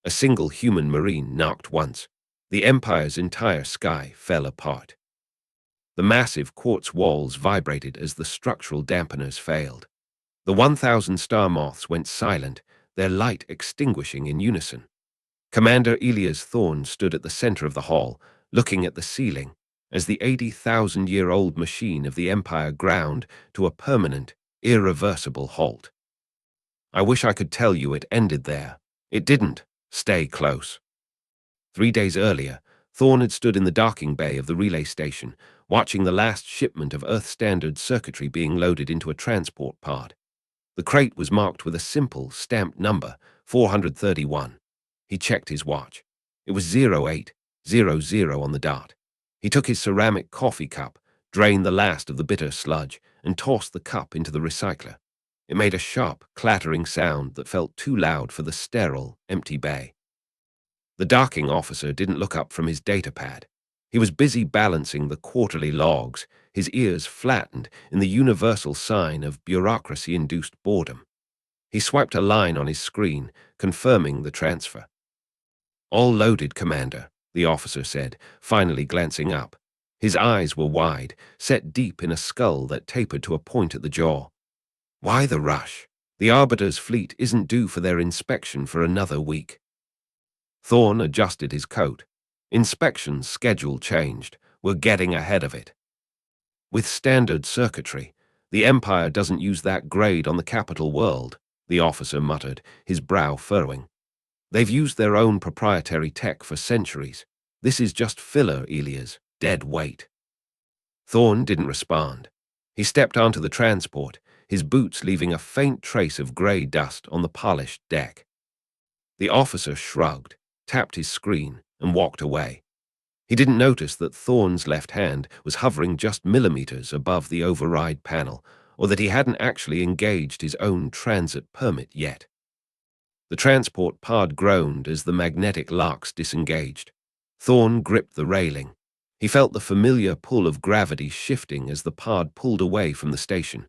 A single human marine knocked once. The Empire's entire sky fell apart. The massive quartz walls vibrated as the structural dampeners failed. The 1,000 star moths went silent, their light extinguishing in unison. Commander Elias Thorne stood at the center of the hall, looking at the ceiling, as the 80,000-year-old machine of the Empire ground to a permanent, irreversible halt. I wish I could tell you it ended there. It didn't. Stay close. 3 days earlier, Thorne had stood in the docking bay of the relay station, watching the last shipment of Earth-standard circuitry being loaded into a transport pod. The crate was marked with a simple, stamped number, 431. He checked his watch. It was 0800 on the dot. He took his ceramic coffee cup, drained the last of the bitter sludge, and tossed the cup into the recycler. It made a sharp, clattering sound that felt too loud for the sterile, empty bay. The docking officer didn't look up from his data pad. He was busy balancing the quarterly logs, his ears flattened in the universal sign of bureaucracy-induced boredom. He swiped a line on his screen, confirming the transfer. "All loaded, Commander," the officer said, finally glancing up. His eyes were wide, set deep in a skull that tapered to a point at the jaw. "Why the rush? The Arbiter's fleet isn't due for their inspection for another week." Thorne adjusted his coat. Inspection's schedule changed. We're getting ahead of it. "With standard circuitry, the Empire doesn't use that grade on the capital world," the officer muttered, his brow furrowing. "They've used their own proprietary tech for centuries. This is just filler, Elias, dead weight." Thorne didn't respond. He stepped onto the transport, his boots leaving a faint trace of gray dust on the polished deck. The officer shrugged, tapped his screen, and walked away. He didn't notice that Thorne's left hand was hovering just millimeters above the override panel, or that he hadn't actually engaged his own transit permit yet. The transport pod groaned as the magnetic locks disengaged. Thorne gripped the railing. He felt the familiar pull of gravity shifting as the pod pulled away from the station.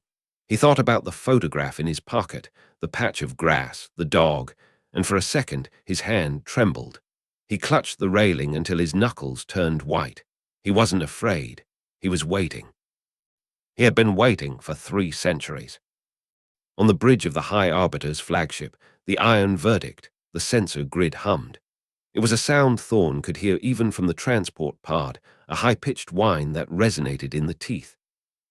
He thought about the photograph in his pocket, the patch of grass, the dog, and for a second his hand trembled. He clutched the railing until his knuckles turned white. He wasn't afraid. He was waiting. He had been waiting for 3 centuries. On the bridge of the High Arbiter's flagship, the iron verdict, the sensor grid hummed. It was a sound Thorne could hear even from the transport pod, a high-pitched whine that resonated in the teeth.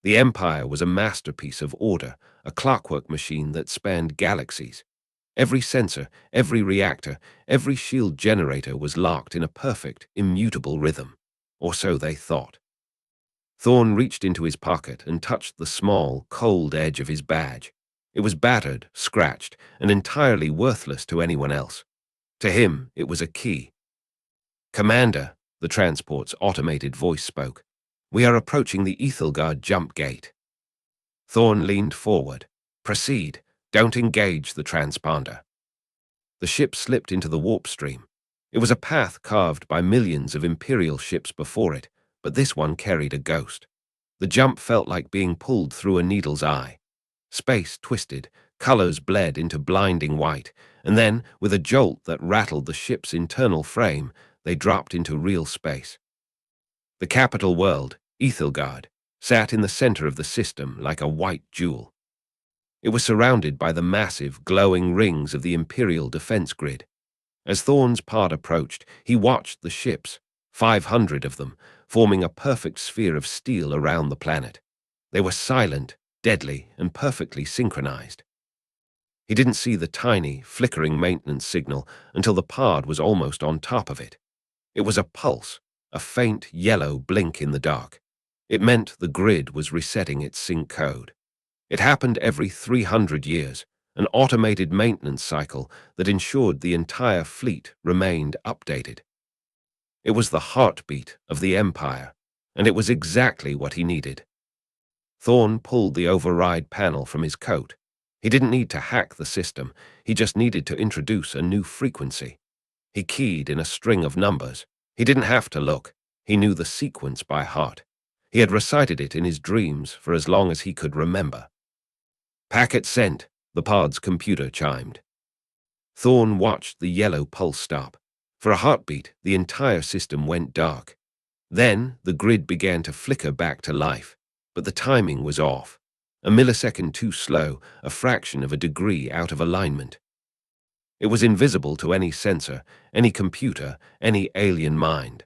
The Empire was a masterpiece of order, a clockwork machine that spanned galaxies. Every sensor, every reactor, every shield generator was locked in a perfect, immutable rhythm. Or so they thought. Thorne reached into his pocket and touched the small, cold edge of his badge. It was battered, scratched, and entirely worthless to anyone else. To him, it was a key. "Commander," the transport's automated voice spoke, "we are approaching the Ethelgard jump gate." Thorne leaned forward. "Proceed. Don't engage the transponder." The ship slipped into the warp stream. It was a path carved by millions of Imperial ships before it, but this one carried a ghost. The jump felt like being pulled through a needle's eye. Space twisted, colors bled into blinding white, and then, with a jolt that rattled the ship's internal frame, they dropped into real space. The capital world, Ethelgard, sat in the center of the system like a white jewel. It was surrounded by the massive, glowing rings of the Imperial defense grid. As Thorne's pod approached, he watched the ships, 500 of them, forming a perfect sphere of steel around the planet. They were silent, deadly, and perfectly synchronized. He didn't see the tiny, flickering maintenance signal until the pod was almost on top of it. It was a pulse, a faint yellow blink in the dark. It meant the grid was resetting its sync code. It happened every 300 years, an automated maintenance cycle that ensured the entire fleet remained updated. It was the heartbeat of the Empire, and it was exactly what he needed. Thorne pulled the override panel from his coat. He didn't need to hack the system, he just needed to introduce a new frequency. He keyed in a string of numbers. He didn't have to look. He knew the sequence by heart. He had recited it in his dreams for as long as he could remember. "Packet sent," the pod's computer chimed. Thorne watched the yellow pulse stop. For a heartbeat, the entire system went dark. Then, the grid began to flicker back to life, but the timing was off. A millisecond too slow, a fraction of a degree out of alignment. It was invisible to any sensor, any computer, any alien mind.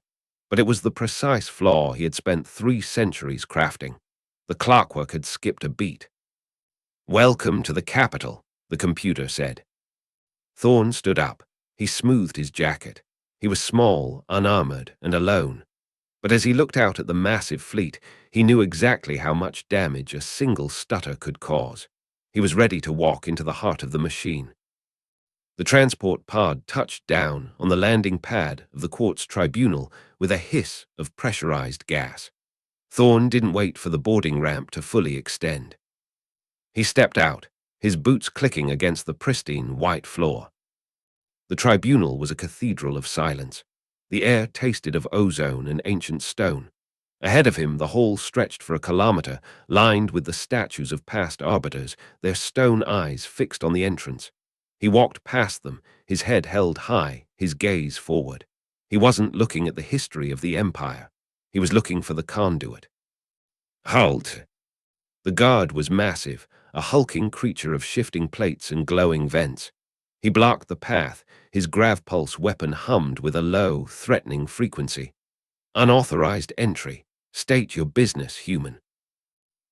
But it was the precise flaw he had spent 3 centuries crafting. The clockwork had skipped a beat. "Welcome to the capital," the computer said. Thorne stood up. He smoothed his jacket. He was small, unarmored, and alone. But as he looked out at the massive fleet, he knew exactly how much damage a single stutter could cause. He was ready to walk into the heart of the machine. The transport pod touched down on the landing pad of the Quartz Tribunal with a hiss of pressurized gas. Thorne didn't wait for the boarding ramp to fully extend. He stepped out, his boots clicking against the pristine white floor. The tribunal was a cathedral of silence. The air tasted of ozone and ancient stone. Ahead of him, the hall stretched for a kilometer, lined with the statues of past arbiters, their stone eyes fixed on the entrance. He walked past them, his head held high, his gaze forward. He wasn't looking at the history of the empire. He was looking for the conduit. "Halt!" The guard was massive, a hulking creature of shifting plates and glowing vents. He blocked the path, his grav-pulse weapon hummed with a low, threatening frequency. "Unauthorized entry. State your business, human."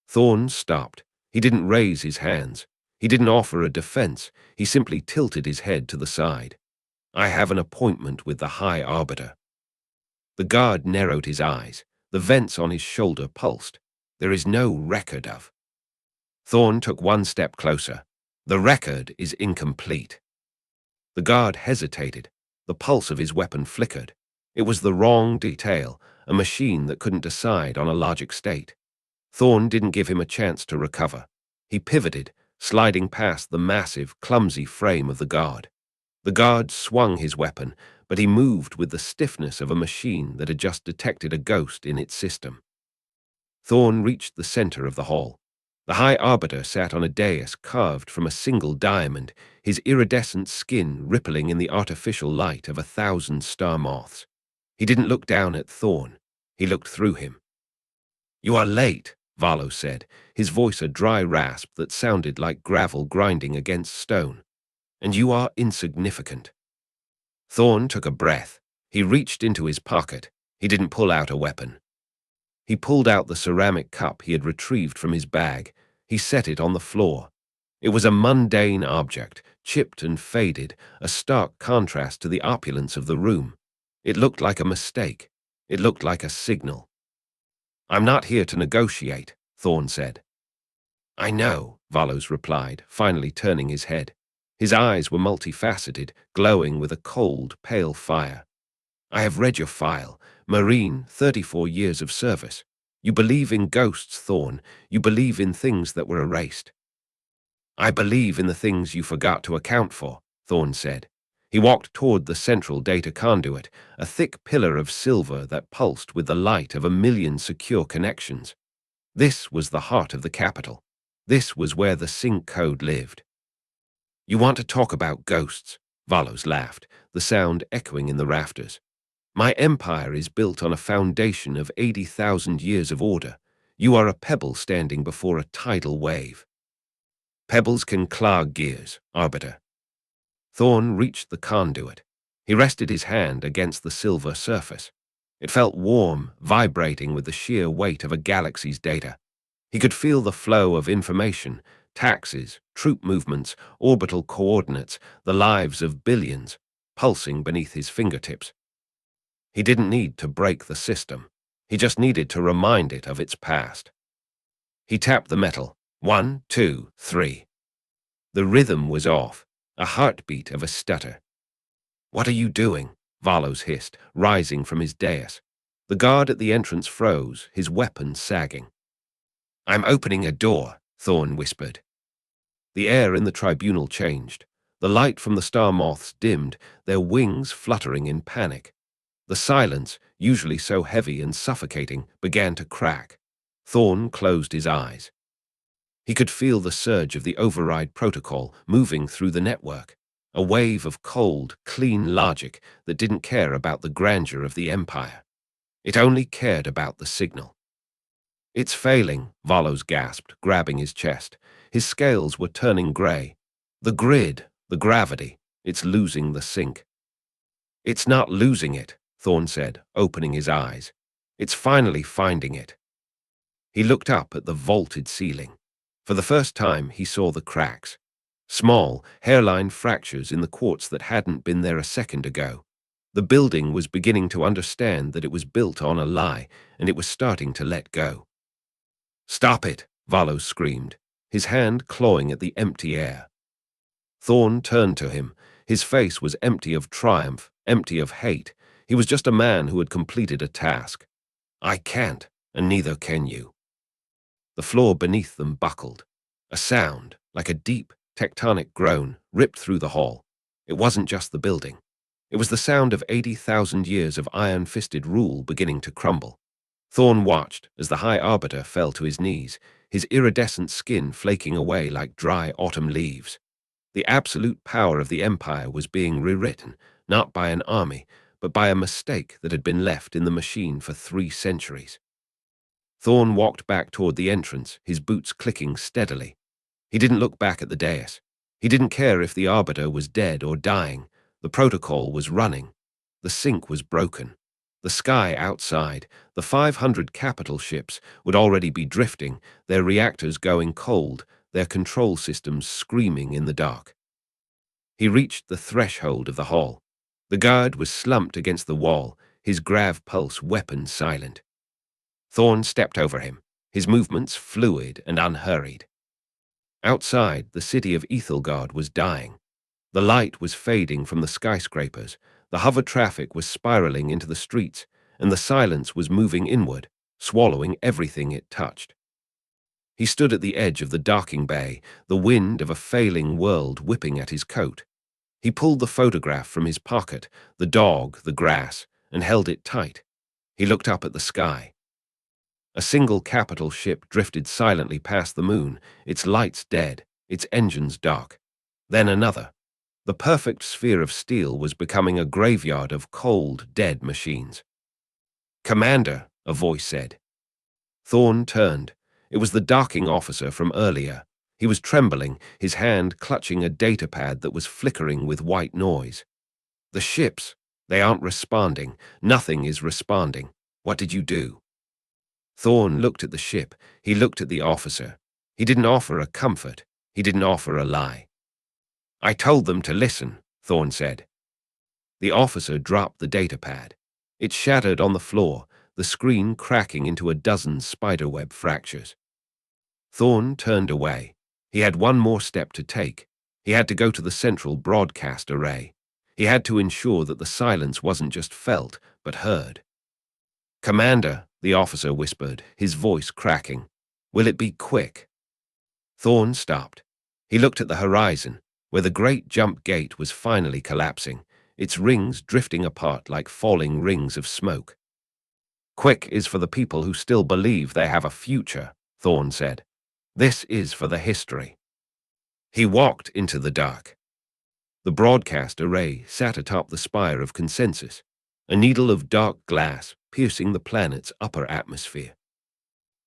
Thorne stopped. He didn't raise his hands. He didn't offer a defense. He simply tilted his head to the side. "I have an appointment with the High Arbiter." The guard narrowed his eyes. The vents on his shoulder pulsed. "There is no record of." Thorne took one step closer. "The record is incomplete." The guard hesitated. The pulse of his weapon flickered. It was the wrong detail, a machine that couldn't decide on a logic state. Thorne didn't give him a chance to recover. He pivoted, sliding past the massive, clumsy frame of the guard. The guard swung his weapon, but he moved with the stiffness of a machine that had just detected a ghost in its system. Thorne reached the center of the hall. The High Arbiter sat on a dais carved from a single diamond, his iridescent skin rippling in the artificial light of 1,000 star moths. He didn't look down at Thorne. He looked through him. "You are late," Valo said, his voice a dry rasp that sounded like gravel grinding against stone. "And you are insignificant." Thorne took a breath. He reached into his pocket. He didn't pull out a weapon. He pulled out the ceramic cup he had retrieved from his bag. He set it on the floor. It was a mundane object, chipped and faded, a stark contrast to the opulence of the room. It looked like a mistake. It looked like a signal. "I'm not here to negotiate," Thorne said. "I know," Valos replied, finally turning his head. His eyes were multifaceted, glowing with a cold, pale fire. "I have read your file. Marine, 34 years of service. You believe in ghosts, Thorne. You believe in things that were erased." "I believe in the things you forgot to account for," Thorne said. He walked toward the central data conduit, a thick pillar of silver that pulsed with the light of 1,000,000 secure connections. This was the heart of the capital. This was where the sync code lived. "You want to talk about ghosts?" Valos laughed, the sound echoing in the rafters. "My empire is built on a foundation of 80,000 years of order. You are a pebble standing before a tidal wave." "Pebbles can clog gears, Arbiter." Thorne reached the conduit. He rested his hand against the silver surface. It felt warm, vibrating with the sheer weight of a galaxy's data. He could feel the flow of information, taxes, troop movements, orbital coordinates, the lives of billions, pulsing beneath his fingertips. He didn't need to break the system. He just needed to remind it of its past. He tapped the metal. 1, 2, 3. The rhythm was off, a heartbeat of a stutter. "What are you doing?" Valos hissed, rising from his dais. The guard at the entrance froze, his weapon sagging. "I'm opening a door," Thorne whispered. The air in the tribunal changed. The light from the star moths dimmed, their wings fluttering in panic. The silence, usually so heavy and suffocating, began to crack. Thorne closed his eyes. He could feel the surge of the override protocol moving through the network. a wave of cold, clean logic that didn't care about the grandeur of the empire. It only cared about the signal. "It's failing," Valos gasped, grabbing his chest. His scales were turning grey. "The grid, the gravity, it's losing the sync." "It's not losing it," Thorn said, opening his eyes. "It's finally finding it." He looked up at the vaulted ceiling. For the first time, he saw the cracks. Small, hairline fractures in the quartz that hadn't been there a second ago. The building was beginning to understand that it was built on a lie, and it was starting to let go. "Stop it!" Valos screamed, his hand clawing at the empty air. Thorn turned to him. His face was empty of triumph, empty of hate. He was just a man who had completed a task. "I can't, and neither can you." The floor beneath them buckled. A sound, like a deep, tectonic groan, ripped through the hall. It wasn't just the building. It was the sound of 80,000 years of iron-fisted rule beginning to crumble. Thorn watched as the High Arbiter fell to his knees, his iridescent skin flaking away like dry autumn leaves. The absolute power of the Empire was being rewritten, not by an army, but by a mistake that had been left in the machine for 3 centuries. Thorn walked back toward the entrance, his boots clicking steadily. He didn't look back at the dais. He didn't care if the Arbiter was dead or dying. The protocol was running. The sync was broken. The sky outside, the 500 capital ships, would already be drifting, their reactors going cold, their control systems screaming in the dark. He reached the threshold of the hall. The guard was slumped against the wall, his grav pulse weapon silent. Thorn stepped over him, his movements fluid and unhurried. Outside, the city of Ethelgard was dying. The light was fading from the skyscrapers, the hover traffic was spiraling into the streets, and the silence was moving inward, swallowing everything it touched. He stood at the edge of the docking bay, the wind of a failing world whipping at his coat. He pulled the photograph from his pocket, the dog, the grass, and held it tight. He looked up at the sky. A single capital ship drifted silently past the moon, its lights dead, its engines dark. Then another. The perfect sphere of steel was becoming a graveyard of cold, dead machines. "Commander," a voice said. Thorn turned. It was the docking officer from earlier. He was trembling, his hand clutching a datapad that was flickering with white noise. "The ships, they aren't responding. Nothing is responding. What did you do?" Thorn looked at the ship. He looked at the officer. He didn't offer a comfort. He didn't offer a lie. "I told them to listen," Thorn said. The officer dropped the datapad. It shattered on the floor, the screen cracking into a dozen spiderweb fractures. Thorn turned away. He had one more step to take. He had to go to the central broadcast array. He had to ensure that the silence wasn't just felt, but heard. "Commander," the officer whispered, his voice cracking. "Will it be quick?" Thorn stopped. He looked at the horizon, where the great jump gate was finally collapsing, its rings drifting apart like falling rings of smoke. "Quick is for the people who still believe they have a future," Thorn said. "This is for the history." He walked into the dark. The broadcast array sat atop the spire of consensus, a needle of dark glass piercing the planet's upper atmosphere.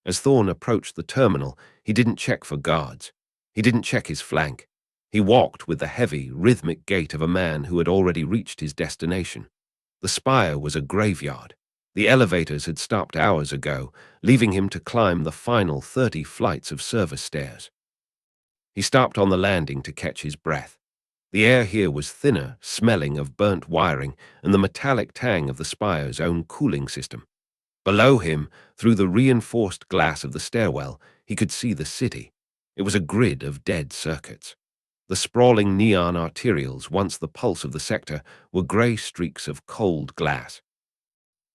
As Thorn approached the terminal, he didn't check for guards. He didn't check his flank. He walked with the heavy, rhythmic gait of a man who had already reached his destination. The spire was a graveyard. The elevators had stopped hours ago, leaving him to climb the final 30 flights of service stairs. He stopped on the landing to catch his breath. The air here was thinner, smelling of burnt wiring and the metallic tang of the spire's own cooling system. Below him, through the reinforced glass of the stairwell, he could see the city. It was a grid of dead circuits. The sprawling neon arterials, once the pulse of the sector, were grey streaks of cold glass.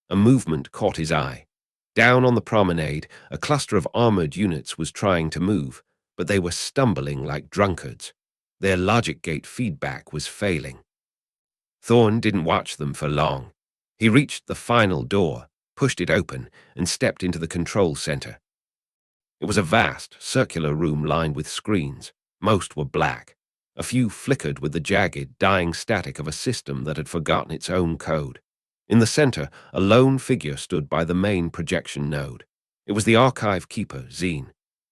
A movement caught his eye. Down on the promenade, a cluster of armored units was trying to move, but they were stumbling like drunkards. Their logic gate feedback was failing. Thorn didn't watch them for long. He reached the final door, pushed it open, and stepped into the control center. It was a vast, circular room lined with screens. Most were black. A few flickered with the jagged, dying static of a system that had forgotten its own code. In the center, a lone figure stood by the main projection node. It was the archive keeper, Zine.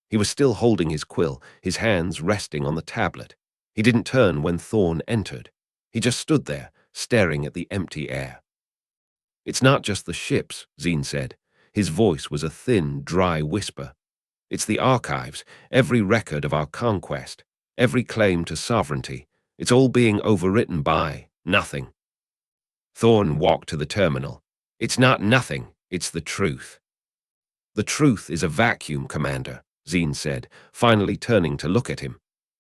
He was still holding his quill, his hands resting on the tablet. He didn't turn when Thorn entered. He just stood there, staring at the empty air. "It's not just the ships," Zine said. His voice was a thin, dry whisper. "It's the archives, every record of our conquest, every claim to sovereignty. It's all being overwritten by nothing." Thorn walked to the terminal. "It's not nothing, it's the truth." "The truth is a vacuum, Commander," Zine said, finally turning to look at him.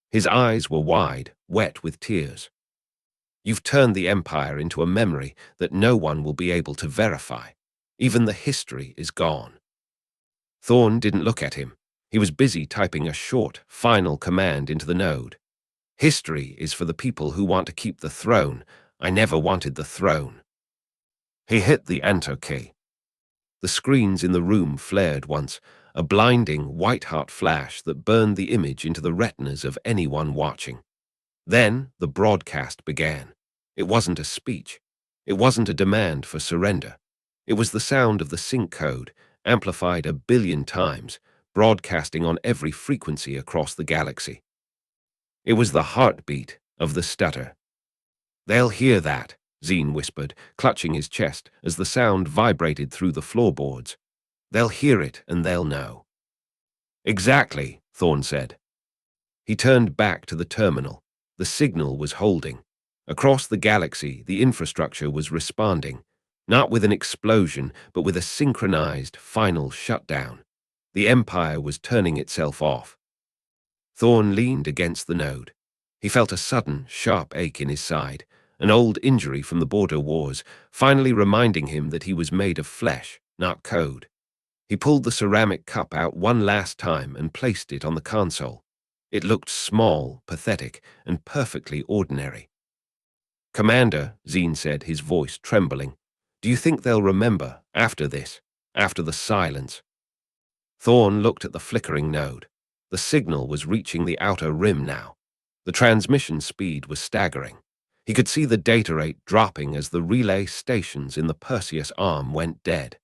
His eyes were wide, wet with tears. "You've turned the Empire into a memory that no one will be able to verify. Even the history is gone." Thorn didn't look at him. He was busy typing a short, final command into the node. "History is for the people who want to keep the throne. I never wanted the throne." He hit the enter key. The screens in the room flared once, a blinding, white-hot flash that burned the image into the retinas of anyone watching. Then the broadcast began. It wasn't a speech. It wasn't a demand for surrender. It was the sound of the sync code, amplified 1 billion times, broadcasting on every frequency across the galaxy. It was the heartbeat of the stutter. "They'll hear that," Zine whispered, clutching his chest as the sound vibrated through the floorboards. "They'll hear it and they'll know." "Exactly," Thorn said. He turned back to the terminal. The signal was holding. Across the galaxy, the infrastructure was responding, not with an explosion, but with a synchronized, final shutdown. The Empire was turning itself off. Thorn leaned against the node. He felt a sudden, sharp ache in his side, an old injury from the border wars, finally reminding him that he was made of flesh, not code. He pulled the ceramic cup out one last time and placed it on the console. It looked small, pathetic, and perfectly ordinary. "Commander," Zine said, his voice trembling, "do you think they'll remember, after this, after the silence?" Thorn looked at the flickering node. The signal was reaching the outer rim now. The transmission speed was staggering. He could see the data rate dropping as the relay stations in the Perseus arm went dead.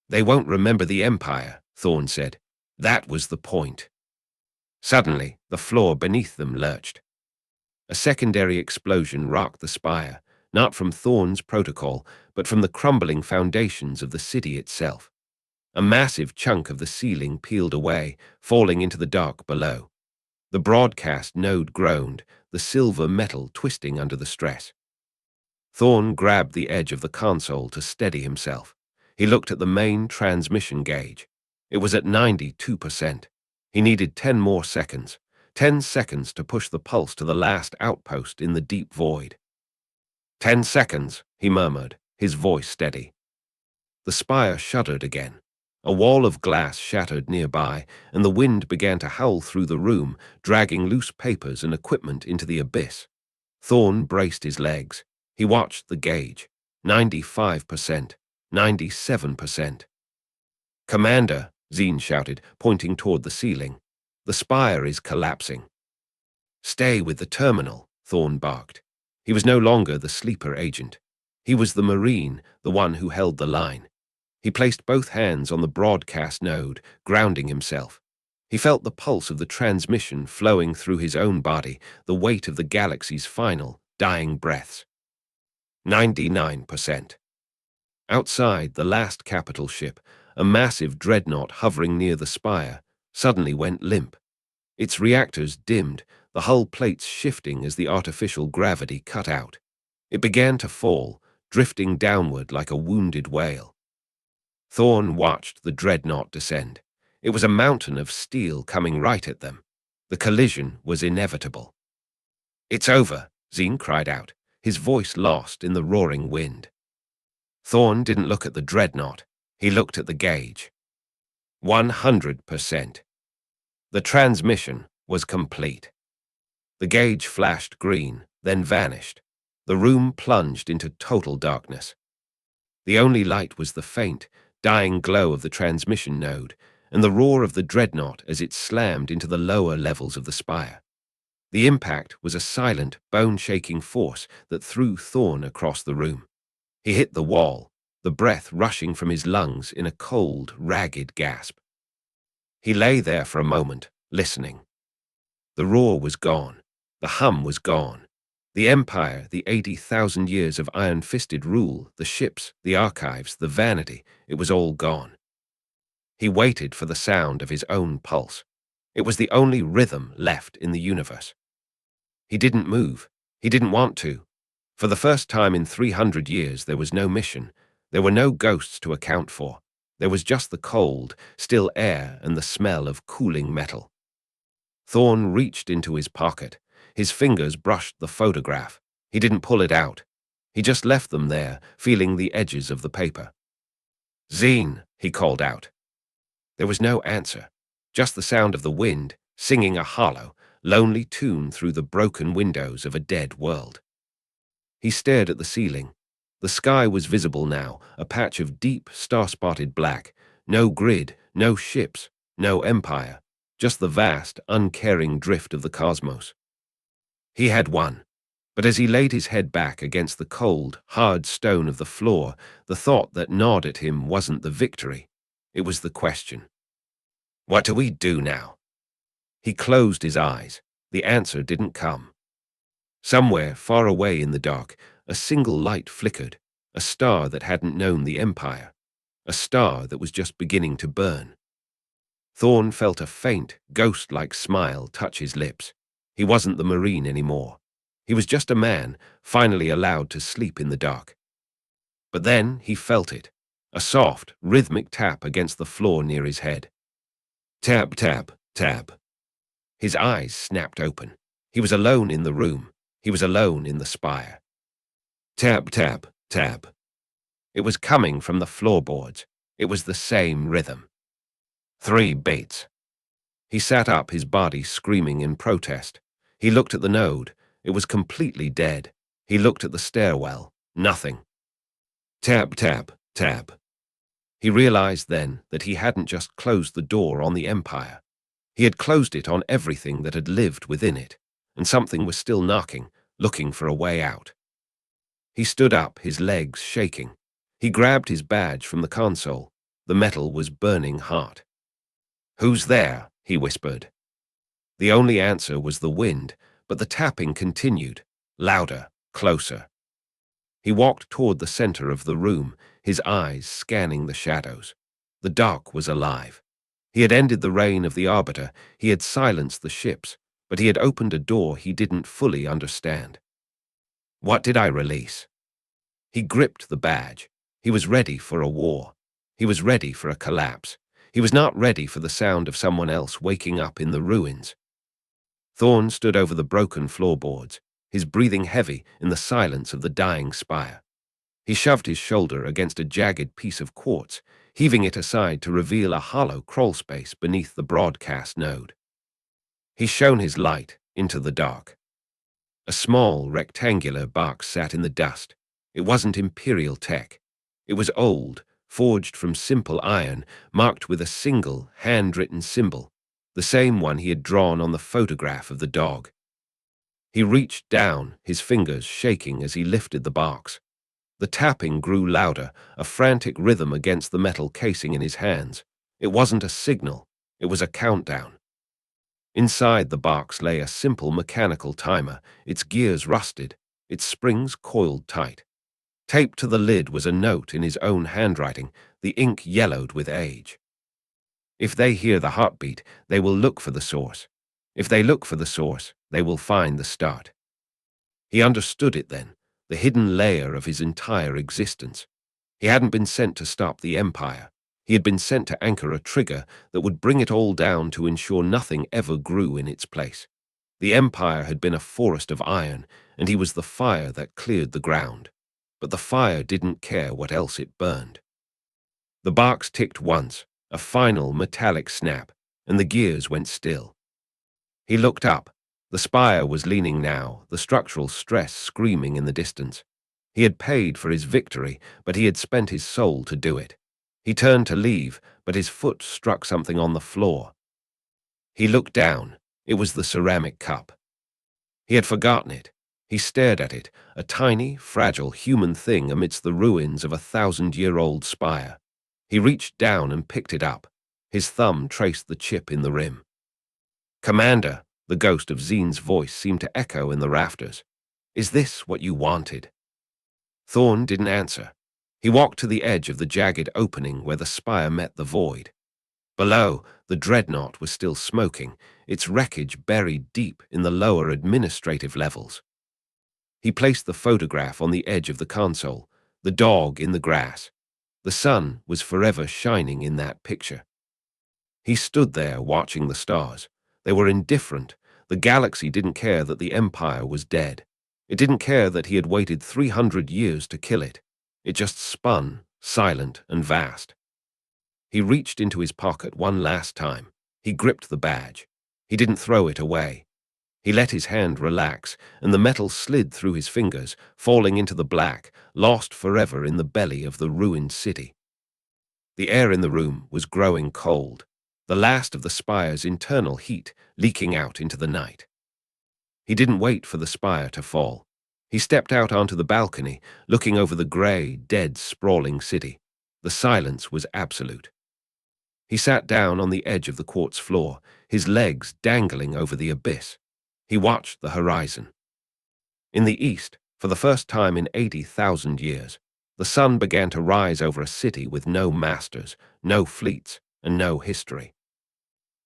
"They won't remember the Empire," Thorn said. "That was the point." Suddenly, the floor beneath them lurched. A secondary explosion rocked the spire, not from Thorn's protocol, but from the crumbling foundations of the city itself. A massive chunk of the ceiling peeled away, falling into the dark below. The broadcast node groaned, the silver metal twisting under the stress. Thorn grabbed the edge of the console to steady himself. He looked at the main transmission gauge. It was at 92%. He needed 10 more seconds. 10 seconds to push the pulse to the last outpost in the deep void. 10 seconds, he murmured, his voice steady. The spire shuddered again. A wall of glass shattered nearby, and the wind began to howl through the room, dragging loose papers and equipment into the abyss. Thorn braced his legs. He watched the gauge. 95%. 97%. "Commander," Zine shouted, pointing toward the ceiling. "The spire is collapsing." "Stay with the terminal," Thorn barked. He was no longer the sleeper agent. He was the Marine, the one who held the line. He placed both hands on the broadcast node, grounding himself. He felt the pulse of the transmission flowing through his own body, the weight of the galaxy's final, dying breaths. 99%. Outside, the last capital ship, a massive dreadnought hovering near the spire, suddenly went limp. Its reactors dimmed, the hull plates shifting as the artificial gravity cut out. It began to fall, drifting downward like a wounded whale. Thorn watched the dreadnought descend. It was a mountain of steel coming right at them. The collision was inevitable. "It's over," Zine cried out, his voice lost in the roaring wind. Thorn didn't look at the dreadnought. He looked at the gauge. 100%. The transmission was complete. The gauge flashed green, then vanished. The room plunged into total darkness. The only light was the faint, dying glow of the transmission node and the roar of the dreadnought as it slammed into the lower levels of the spire. The impact was a silent, bone-shaking force that threw Thorn across the room. He hit the wall, the breath rushing from his lungs in a cold, ragged gasp. He lay there for a moment, listening. The roar was gone. The hum was gone. The empire, the 80,000 years of iron-fisted rule, the ships, the archives, the vanity, it was all gone. He waited for the sound of his own pulse. It was the only rhythm left in the universe. He didn't move. He didn't want to. For the first time in 300 years, there was no mission. There were no ghosts to account for. There was just the cold, still air and the smell of cooling metal. Thorn reached into his pocket. His fingers brushed the photograph. He didn't pull it out. He just left them there, feeling the edges of the paper. "Zine," he called out. There was no answer, just the sound of the wind, singing a hollow, lonely tune through the broken windows of a dead world. He stared at the ceiling. The sky was visible now, a patch of deep, star-spotted black. No grid, no ships, no empire, just the vast, uncaring drift of the cosmos. He had won, but as he laid his head back against the cold, hard stone of the floor, the thought that gnawed at him wasn't the victory. It was the question. What do we do now? He closed his eyes. The answer didn't come. Somewhere, far away in the dark, a single light flickered, a star that hadn't known the Empire, a star that was just beginning to burn. Thorn felt a faint, ghost-like smile touch his lips. He wasn't the Marine anymore. He was just a man, finally allowed to sleep in the dark. But then he felt it, a soft, rhythmic tap against the floor near his head. Tap, tap, tap. His eyes snapped open. He was alone in the room. He was alone in the spire. Tap, tap, tap. It was coming from the floorboards. It was the same rhythm. 3 beats. He sat up, his body screaming in protest. He looked at the node. It was completely dead. He looked at the stairwell. Nothing. Tap, tap, tap. He realized then that he hadn't just closed the door on the Empire. He had closed it on everything that had lived within it, and something was still knocking, looking for a way out. He stood up, his legs shaking. He grabbed his badge from the console. The metal was burning hot. "Who's there?" he whispered. The only answer was the wind, but the tapping continued, louder, closer. He walked toward the center of the room, his eyes scanning the shadows. The dark was alive. He had ended the reign of the Arbiter, he had silenced the ships, but he had opened a door he didn't fully understand. What did I release? He gripped the badge. He was ready for a war. He was ready for a collapse. He was not ready for the sound of someone else waking up in the ruins. Thorn stood over the broken floorboards, his breathing heavy in the silence of the dying spire. He shoved his shoulder against a jagged piece of quartz, heaving it aside to reveal a hollow crawlspace beneath the broadcast node. He shone his light into the dark. A small, rectangular box sat in the dust. It wasn't Imperial tech. It was old, forged from simple iron, marked with a single, handwritten symbol, the same one he had drawn on the photograph of the dog. He reached down, his fingers shaking as he lifted the box. The tapping grew louder, a frantic rhythm against the metal casing in his hands. It wasn't a signal, it was a countdown. Inside the box lay a simple mechanical timer, its gears rusted, its springs coiled tight. Taped to the lid was a note in his own handwriting, the ink yellowed with age. If they hear the heartbeat, they will look for the source. If they look for the source, they will find the start. He understood it then, the hidden layer of his entire existence. He hadn't been sent to stop the Empire. He had been sent to anchor a trigger that would bring it all down to ensure nothing ever grew in its place. The Empire had been a forest of iron, and he was the fire that cleared the ground. But the fire didn't care what else it burned. The box ticked once, a final metallic snap, and the gears went still. He looked up. The spire was leaning now, the structural stress screaming in the distance. He had paid for his victory, but he had spent his soul to do it. He turned to leave, but his foot struck something on the floor. He looked down. It was the ceramic cup. He had forgotten it. He stared at it, a tiny, fragile human thing amidst the ruins of a 1,000-year-old spire. He reached down and picked it up. His thumb traced the chip in the rim. "Commander," the ghost of Zine's voice seemed to echo in the rafters. "Is this what you wanted?" Thorn didn't answer. He walked to the edge of the jagged opening where the spire met the void. Below, the dreadnought was still smoking, its wreckage buried deep in the lower administrative levels. He placed the photograph on the edge of the console, the dog in the grass. The sun was forever shining in that picture. He stood there watching the stars. They were indifferent. The galaxy didn't care that the Empire was dead. It didn't care that he had waited 300 years to kill it. It just spun, silent and vast. He reached into his pocket one last time. He gripped the badge. He didn't throw it away. He let his hand relax, and the metal slid through his fingers, falling into the black, lost forever in the belly of the ruined city. The air in the room was growing cold, the last of the spire's internal heat leaking out into the night. He didn't wait for the spire to fall. He stepped out onto the balcony, looking over the gray, dead, sprawling city. The silence was absolute. He sat down on the edge of the quartz floor, his legs dangling over the abyss. He watched the horizon. In the east, for the first time in 80,000 years, the sun began to rise over a city with no masters, no fleets, and no history.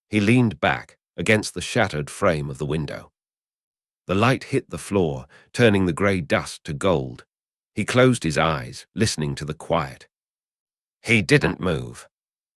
He leaned back against the shattered frame of the window. The light hit the floor, turning the gray dust to gold. He closed his eyes, listening to the quiet. He didn't move.